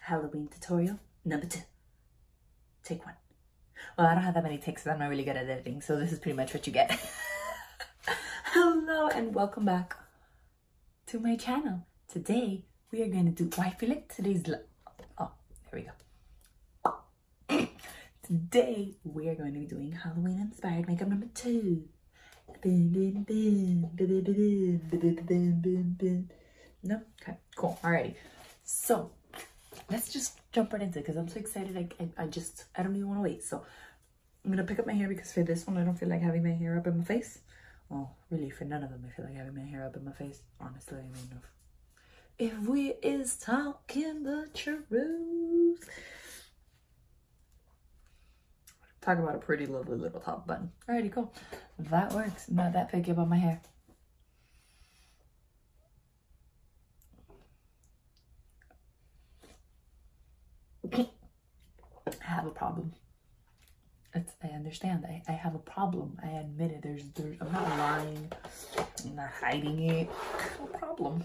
Halloween tutorial number 2. Take 1. Well, I don't have that many takes because I'm not really good at editing, so this is pretty much what you get. Hello and welcome back to my channel. Today we are going to do, I feel like today's, oh, there we go. Today we are going to be doing Halloween inspired makeup number 2. No? Okay, cool. Alrighty. So let's just jump right into it because I'm so excited. I don't even want to wait. So I'm gonna pick up my hair because for this one I don't feel like having my hair up in my face. Well, really for none of them I feel like having my hair up in my face. Honestly, I mean, if we is talking the truth. Talk about a pretty lovely little top button. Alrighty, cool. That works. I'm not that picky about my hair. I have a problem. I understand. I have a problem. I admit it. I'm not lying. I'm not hiding it. I have a problem.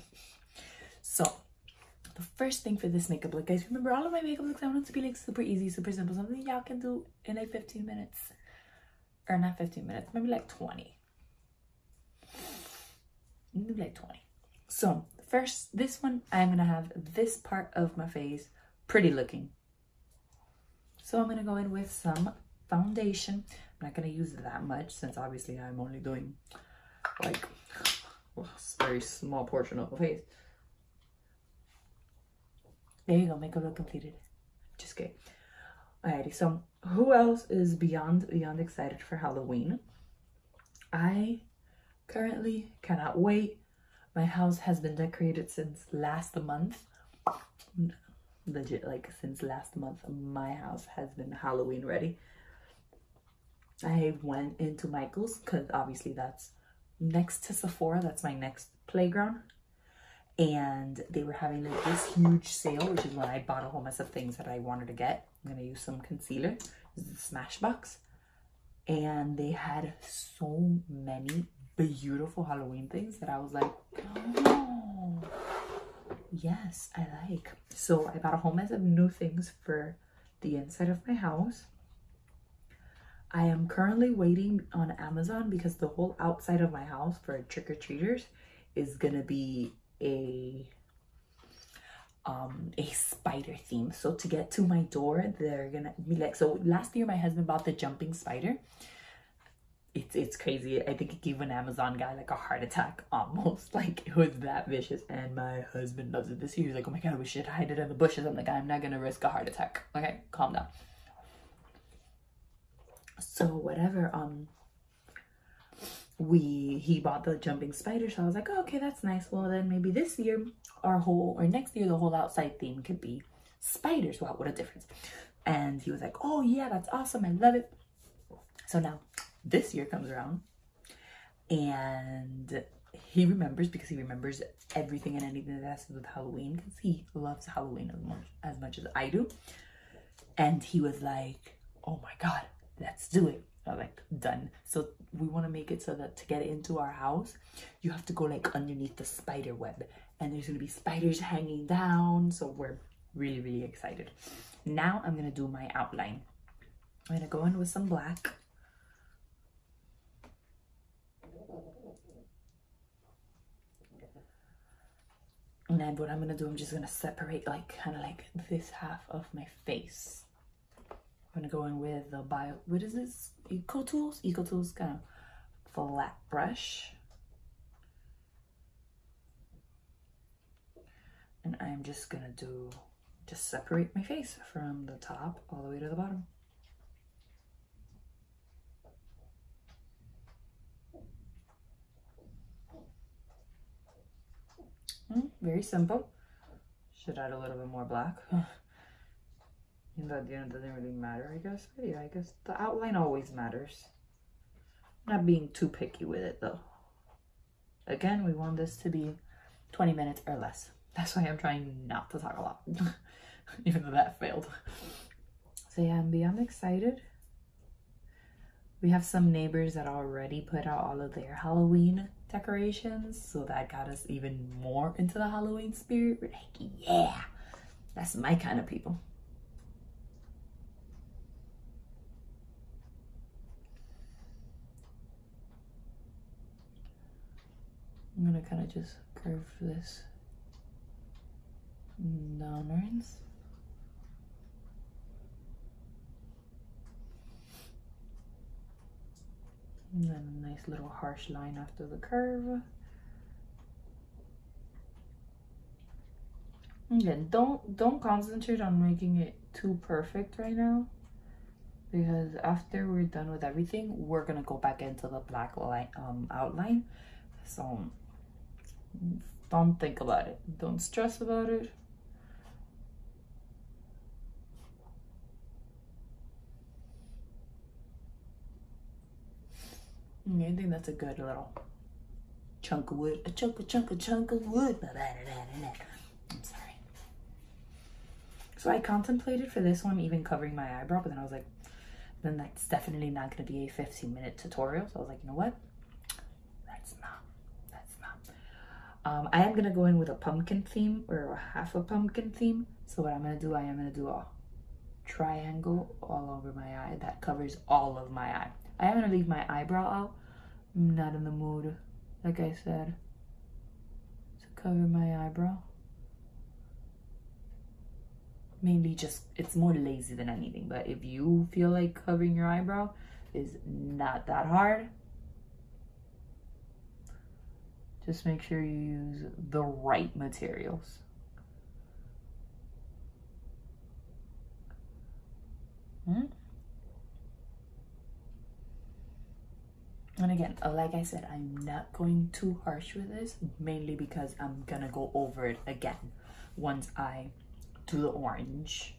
So the first thing for this makeup look, guys, remember all of my makeup looks I want it to be like super easy, super simple, something y'all can do in like 15 minutes. Or not 15 minutes, maybe like 20. Maybe like 20. So first, this one, I'm gonna have this part of my face pretty looking. So I'm gonna go in with some foundation. I'm not gonna use that much since obviously I'm only doing like a very small portion of the face. There you go, makeup look completed. Just kidding. Alrighty, so who else is beyond excited for Halloween? I currently cannot wait. My house has been decorated since last month. Legit, like since last month, my house has been Halloween ready. I went into Michael's because obviously that's next to Sephora. That's my next playground. And they were having like this huge sale, which is when I bought a whole mess of things that I wanted to get. I'm gonna use some concealer. This is the Smashbox. And they had so many beautiful Halloween things that I was like, oh, yes, I like. So I bought a whole mess of new things for the inside of my house. I am currently waiting on Amazon because the whole outside of my house for trick-or-treaters is gonna be a spider theme. So to get to my door, they're gonna be like, so last year my husband bought the jumping spider. It's crazy. I think it gave an Amazon guy like a heart attack almost. Like it was that vicious. And my husband loves it this year. He's like, oh my god, we should hide it in the bushes. I'm like, I'm not gonna risk a heart attack. Okay, calm down. So whatever, he bought the jumping spider, so I was like, oh, okay, that's nice. Well, then maybe this year next year the whole outside theme could be spiders. Wow, what a difference. And he was like, oh yeah, that's awesome, I love it. So now this year comes around and he remembers, because he remembers everything and anything that has to do with Halloween, because he loves Halloween as much as I do. And he was like, oh my god, let's do it. I'm like, done. So we want to make it so that to get into our house, you have to go like underneath the spider web, and there's going to be spiders hanging down. So we're really, really excited. Now I'm going to do my outline. I'm going to go in with some black. And then what I'm going to do, I'm just going to separate like kind of like this half of my face. I'm gonna go in with the what is this? Eco Tools kind of flat brush. And I'm just gonna just separate my face from the top all the way to the bottom. Very simple. Should add a little bit more black. And at the end, it doesn't really matter, I guess. But yeah, I guess the outline always matters. I'm not being too picky with it, though. Again, we want this to be 20 minutes or less. That's why I'm trying not to talk a lot. Even though that failed. So yeah, I'm beyond excited. We have some neighbors that already put out all of their Halloween decorations. So that got us even more into the Halloween spirit. We're like, yeah. That's my kind of people. I'm gonna kind of just curve this downwards. And then a nice little harsh line after the curve. Again, don't concentrate on making it too perfect right now, because after we're done with everything, we're gonna go back into the black line, outline. So don't think about it. Don't stress about it. I think that's a good little chunk of wood. A chunk of wood. I'm sorry. So I contemplated for this one even covering my eyebrow, but then I was like, then that's definitely not going to be a 15-minute tutorial. So I was like, you know what? That's not. I am going to go in with a pumpkin theme, or half a pumpkin theme. So what I'm going to do, I am going to do a triangle all over my eye that covers all of my eye. I am going to leave my eyebrow out. I'm not in the mood, like I said, to cover my eyebrow. Mainly just, it's more lazy than anything. But if you feel like covering your eyebrow is not that hard, just make sure you use the right materials. And again, like I said, I'm not going too harsh with this, mainly because I'm gonna go over it again once I do the orange.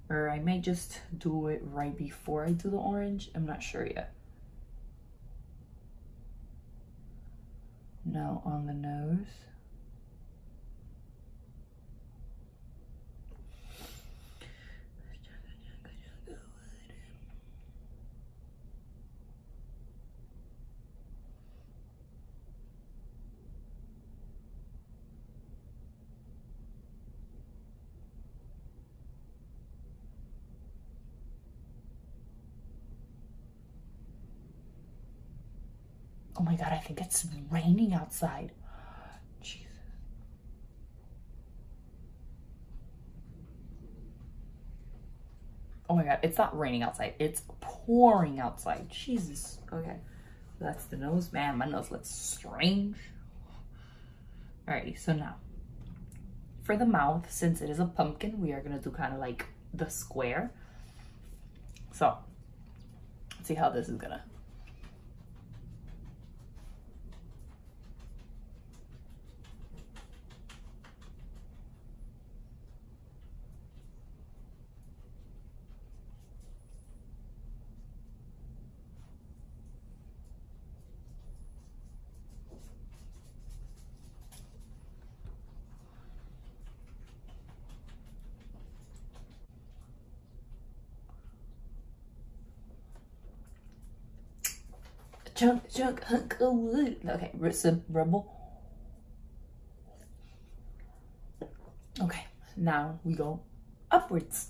Or I may just do it right before I do the orange. I'm not sure yet. Now on the nose. Oh my God, I think it's raining outside. Jesus. Oh my God, it's not raining outside. It's pouring outside. Jesus. Okay, that's the nose. Man, my nose looks strange. Alrighty, so now for the mouth, since it is a pumpkin, we are gonna do kind of like the square. So let's see how this is gonna. Chunk, hunk of wood. Okay, rebel. Okay, now we go upwards.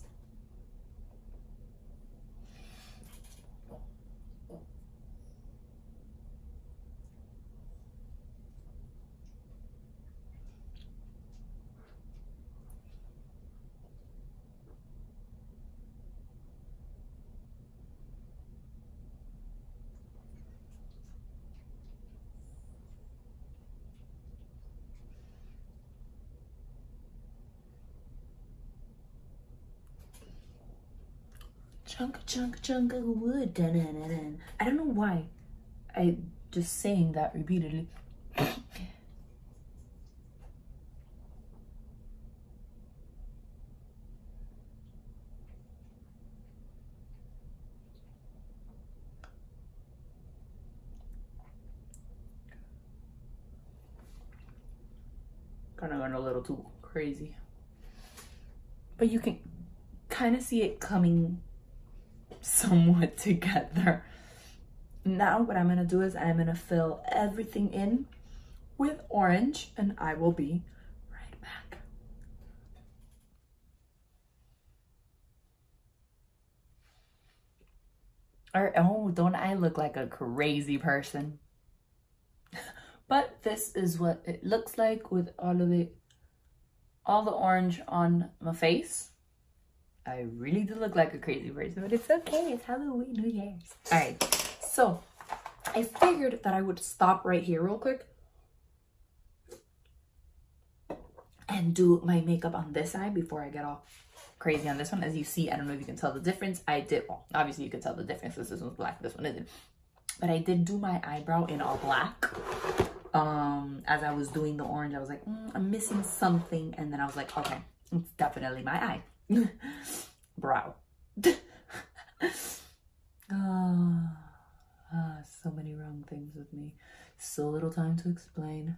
Chunk of wood. Dun, dun, dun, dun. I don't know why I just saying that repeatedly. Kind of going a little too crazy, but you can kind of see it coming somewhat together. Now what I'm gonna do is I'm gonna fill everything in with orange, and I will be right back. Or, oh, don't I look like a crazy person? But this is what it looks like with all the orange on my face. I really do look like a crazy person, but it's okay. It's Halloween, New Year's. All right, so I figured that I would stop right here real quick and do my makeup on this eye before I get all crazy on this one. As you see, I don't know if you can tell the difference. I did, well, obviously you can tell the difference because this one's black, this one isn't. But I did do my eyebrow in all black. As I was doing the orange, I was like, I'm missing something. And then I was like, okay, it's definitely my eye. Brow. So many wrong things with me. So little time to explain.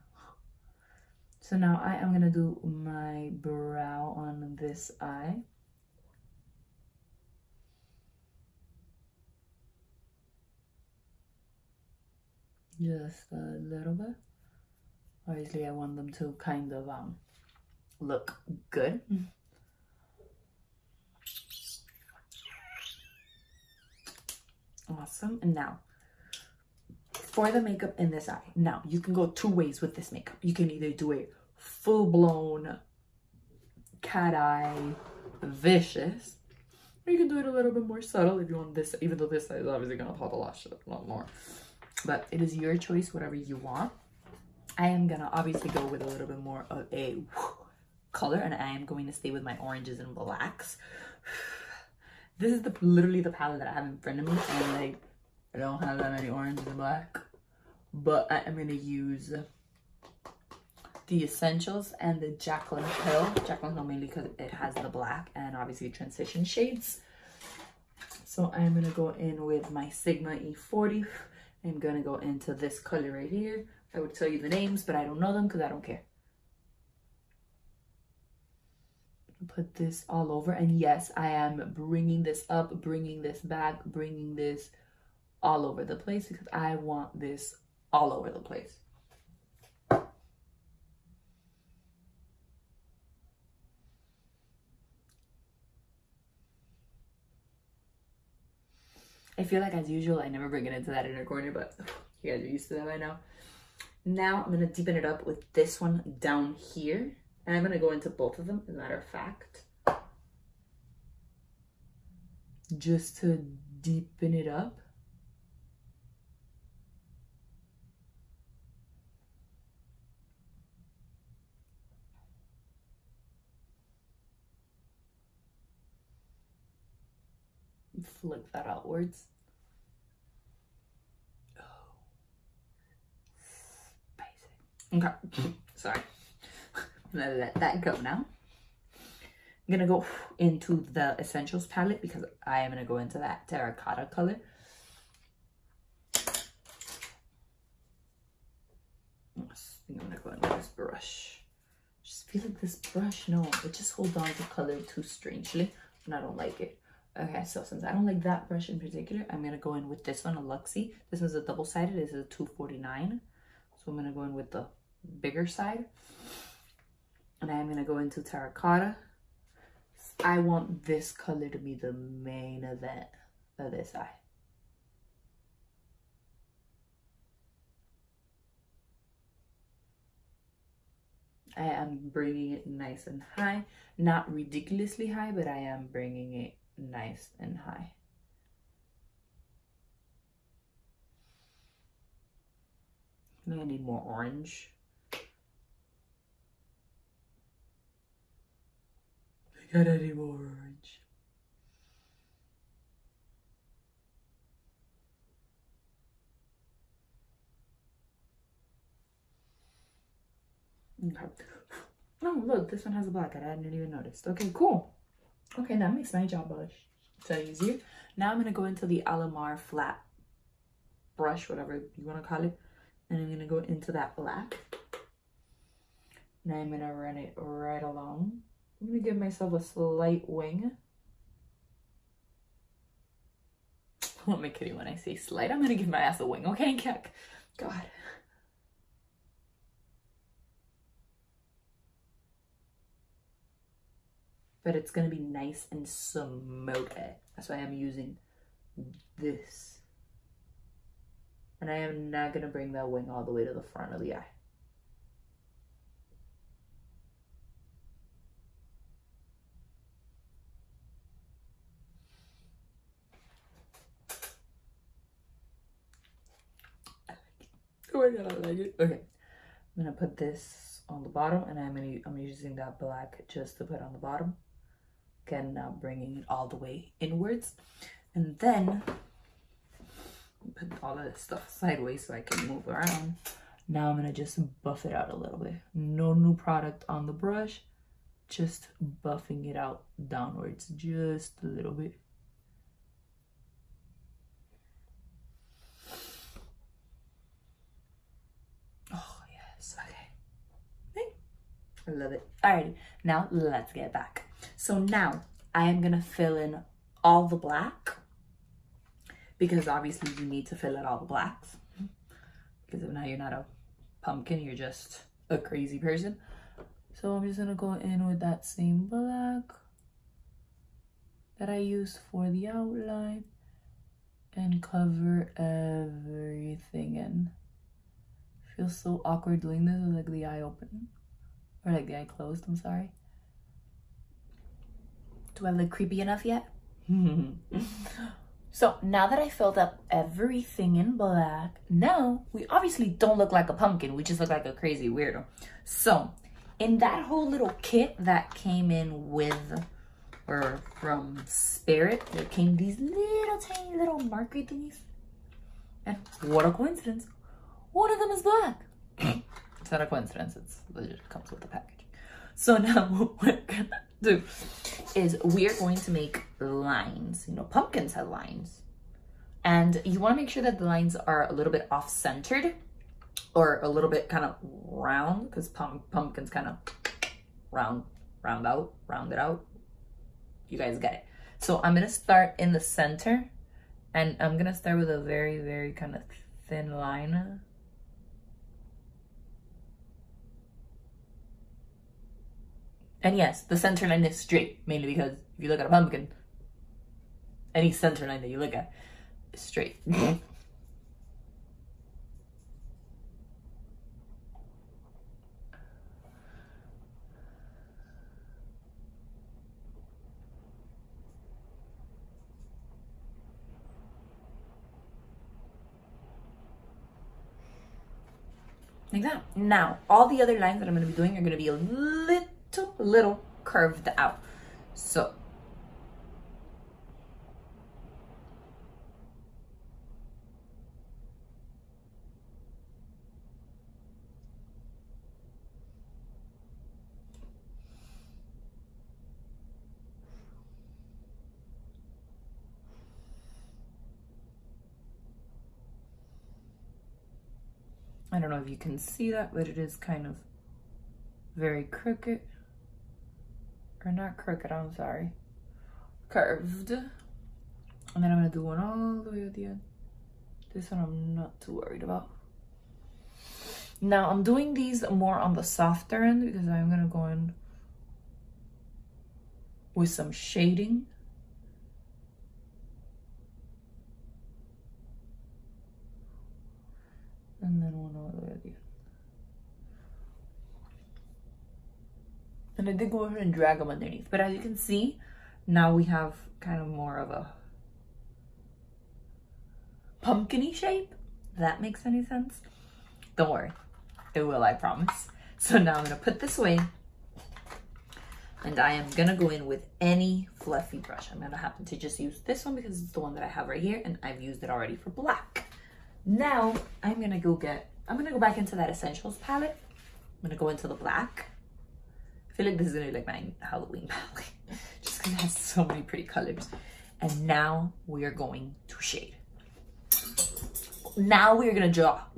So now I am gonna do my brow on this eye. Just a little bit. Obviously I want them to kind of look good. Awesome. And now for the makeup in this eye. Now you can go two ways with this makeup. You can either do a full-blown cat eye vicious, or you can do it a little bit more subtle if you want this, even though this side is obviously gonna pop a lot more. But it is your choice, whatever you want. I am gonna obviously go with a little bit more of a color, and I am going to stay with my oranges and blacks. This is literally the palette that I have in front of me, and like I don't have that many oranges and black, but I am gonna use the Essentials and the Jaclyn Hill mainly because it has the black and obviously transition shades. So I'm gonna go in with my Sigma E40. I'm gonna go into this color right here. I would tell you the names, but I don't know them because I don't care. Put this all over, and yes, I am bringing this up, bringing this back, bringing this all over the place because I want this all over the place. I feel like, as usual, I never bring it into that inner corner, but you guys are used to that by now. Now I'm gonna deepen it up with this one down here, and I'm gonna go into both of them, as a matter of fact, just to deepen it up. Flick that outwards. Oh, spicy. Okay, sorry. I'm gonna let that go now. I'm gonna go into the Essentials palette because I am gonna go into that terracotta color. I'm gonna go in with this brush. I just feel like this brush, no, it just holds on to color too strangely, and I don't like it. Okay, so since I don't like that brush in particular, I'm gonna go in with this one, a Luxie. This one's a double-sided, this is a 249. So I'm gonna go in with the bigger side. And I'm gonna go into terracotta. I want this color to be the main event of this eye. I am bringing it nice and high. Not ridiculously high, but I am bringing it nice and high. I need more orange. I gotta need more orange. Okay. Oh, look, this one has a black. I hadn't even noticed. Okay, cool. Okay, that makes my job so easier. Now I'm gonna go into the Alamar flat brush, whatever you want to call it, and I'm gonna go into that black. Now I'm gonna run it right along. I'm gonna give myself a slight wing. What am I kidding when I say slight? I'm gonna give my ass a wing, okay, Kek? God. But it's gonna be nice and smoky. That's why I'm using this. And I am not gonna bring that wing all the way to the front of the eye. Oh my god, I like it. Okay, I'm gonna put this on the bottom, and I'm using that black just to put on the bottom. Again, now bringing it all the way inwards, and then put all of this stuff sideways so I can move around. Now I'm gonna just buff it out a little bit. No new product on the brush, just buffing it out downwards just a little bit. I love it. Alrighty, now let's get back. So now I am gonna fill in all the black, because obviously you need to fill in all the blacks, because if now you're not a pumpkin, you're just a crazy person. So I'm just gonna go in with that same black that I used for the outline and cover everything in. Feels so awkward doing this with like the eye open. Or like the eye closed, I'm sorry. Do I look creepy enough yet? So now that I filled up everything in black, now we obviously don't look like a pumpkin. We just look like a crazy weirdo. So in that whole little kit that came in with, or from Spirit, there came these little tiny little marker thingies. And what a coincidence. One of them is black. It's not a coincidence, it's legit, comes with the package. So now what we're gonna do is we're going to make lines. You know, pumpkins have lines. And you wanna make sure that the lines are a little bit off-centered or a little bit kind of round, because pumpkins kind of round it out. You guys get it. So I'm gonna start in the center, and I'm gonna start with a very, very kind of thin line. And yes, the center line is straight, mainly because if you look at a pumpkin, any center line that you look at is straight. Like that. Now, all the other lines that I'm going to be doing are going to be a little curved out. So I don't know if you can see that, but it is kind of very crooked. Or not crooked, I'm sorry. Curved. And then I'm gonna do one all the way at the end. This one I'm not too worried about. Now I'm doing these more on the softer end because I'm gonna go in with some shading. And then one all the way at the end. And I did go over and drag them underneath. But as you can see, now we have kind of more of a pumpkin-y shape. If that makes any sense. Don't worry. It will, I promise. So now I'm going to put this away. And I am going to go in with any fluffy brush. I'm going to happen to just use this one because it's the one that I have right here. And I've used it already for black. Now I'm going to go back into that Essentials palette. I'm going to go into the black. I feel like this is gonna be like my Halloween palette, just because it has so many pretty colors. And now we are going to shade. Now we are gonna drop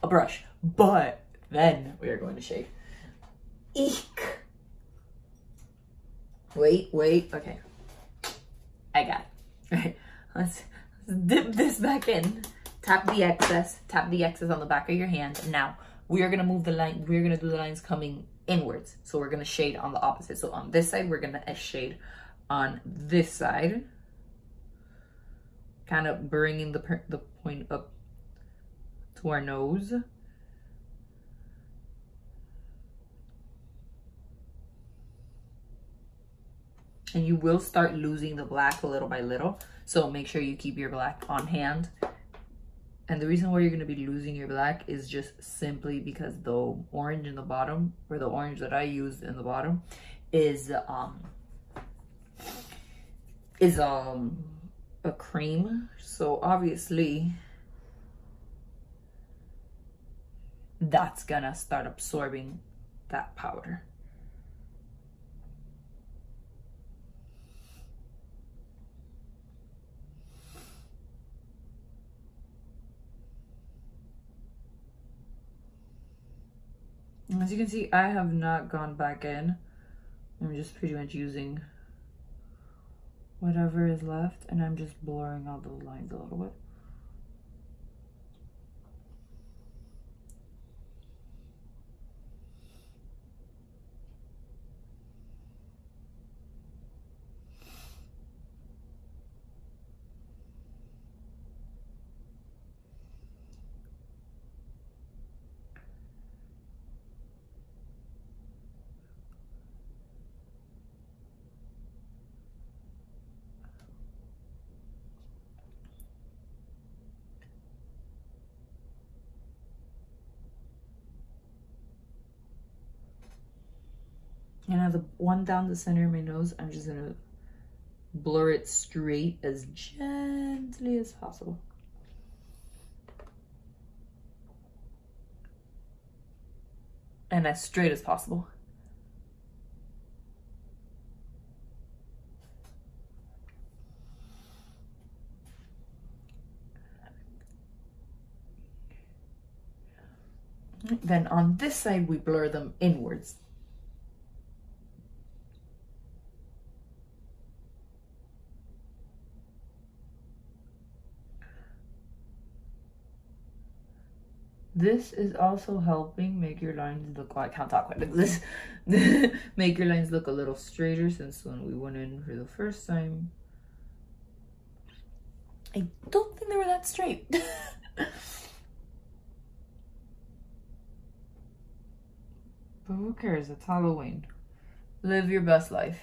a brush, but then we are going to shade. Eek. Wait, okay. I got it. All right, let's dip this back in. Tap the excess on the back of your hand. Now, we are gonna move the line, we're gonna do the lines coming inwards. So we're gonna shade on the opposite. So on this side, we're gonna shade on this side, kind of bringing the point up to our nose. And you will start losing the black little by little, so make sure you keep your black on hand. And the reason why you're going to be losing your black is just simply because the orange in the bottom, or the orange that I used in the bottom, is a cream. So obviously that's gonna start absorbing that powder. As you can see, I have not gone back in. I'm just pretty much using whatever is left, and I'm just blurring out those lines a little bit. And now the one down the center of my nose, I'm just gonna blur it straight as gently as possible. And as straight as possible. Then on this side, we blur them inwards. This is also helping make your lines look, oh, I can't talk like this. Make your lines look a little straighter, since when we went in for the first time, I don't think they were that straight. But who cares? It's Halloween. Live your best life.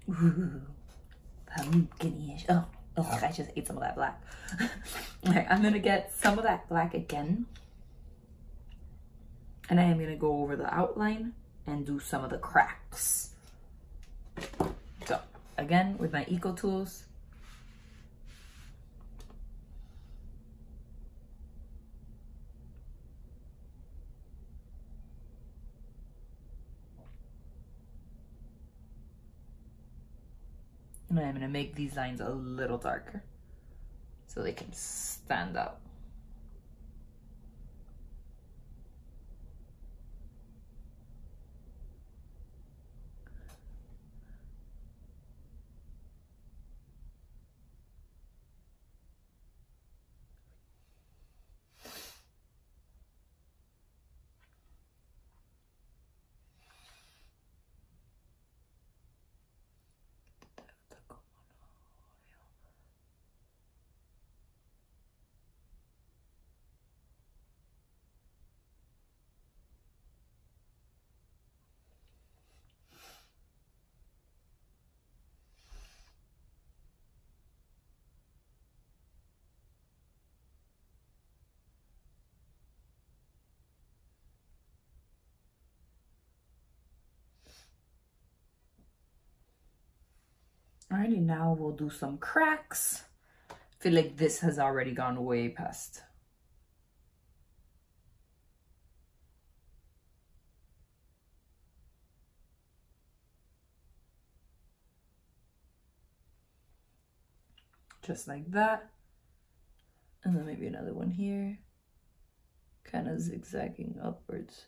Ooh, pumpkin-ish. Oh, I just ate some of that black. Okay, I'm gonna get some of that black again. And I am gonna go over the outline and do some of the cracks. So, again, with my Eco Tools. And I'm gonna make these lines a little darker so they can stand out. Alrighty, now we'll do some cracks. I feel like this has already gone way past. Just like that. And then maybe another one here. Kind of zigzagging upwards.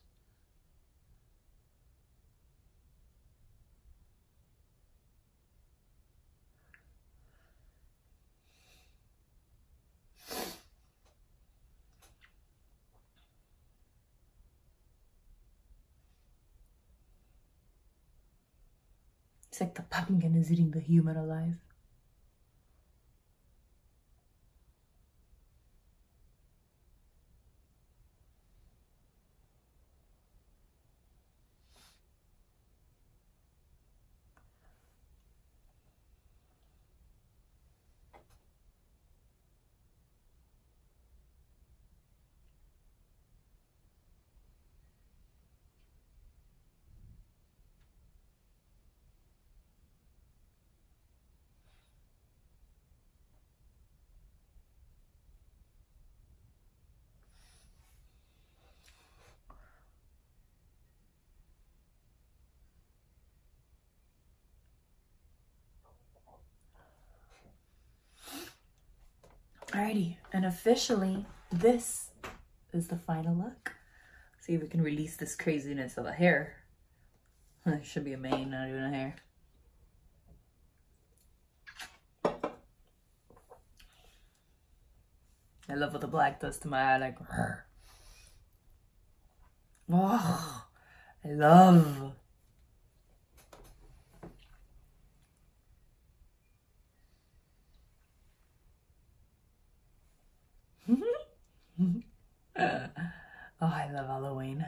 It's like the pumpkin is eating the human alive. Alrighty, and officially, this is the final look. See if we can release this craziness of a hair. It should be a mane, not even a hair. I love what the black does to my eye, like, oh, I love. Oh, I love Halloween.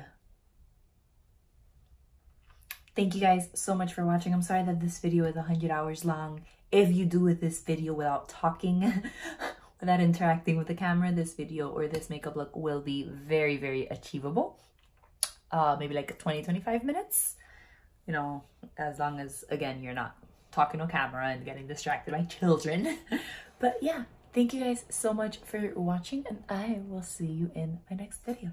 Thank you guys so much for watching. I'm sorry that this video is 100 hours long. If you do with this video without talking, without interacting with the camera, this video or this makeup look will be very, very achievable. Maybe like 20-25 minutes, you know, as long as, again, you're not talking to camera and getting distracted by children. But yeah, thank you guys so much for watching, and I will see you in my next video.